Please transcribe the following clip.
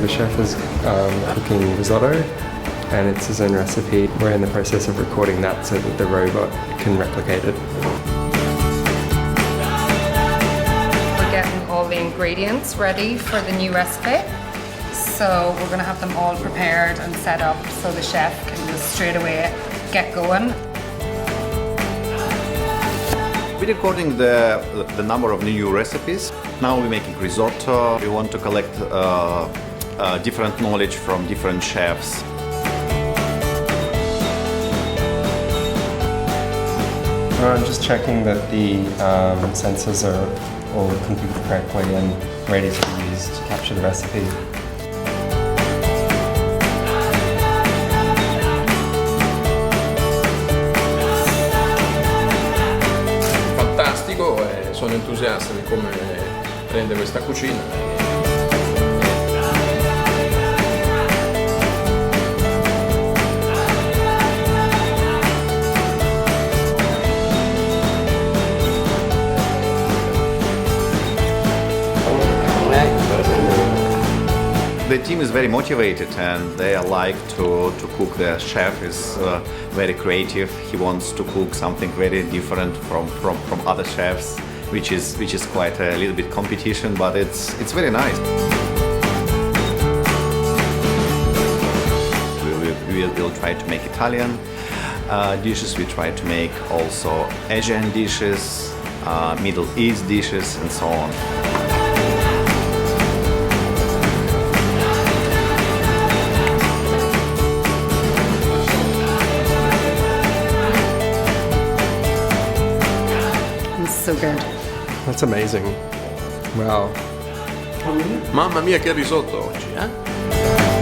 the chef is cooking risotto, and it's his own recipe. We're in the process of recording that so that the robot can replicate it. We're getting all the ingredients ready for the new recipe. So we're going to have them all prepared and set up so the chef can just straight away get going. We're recording the number of new recipes. Now we're making risotto. We want to collect different knowledge from different chefs. I'm just checking that the sensors are all configured correctly and ready to be used to capture the recipe. Fantastico, e sono entusiasta di come rende questa cucina. The team is very motivated and they like to cook. The chef is very creative. He wants to cook something very different from other chefs, which is quite a little bit competition, but it's very nice. We'll try to make Italian dishes. We try to make also Asian dishes, Middle East dishes, and so on. So good. That's amazing. Wow. Mamma mia che risotto oggi, eh?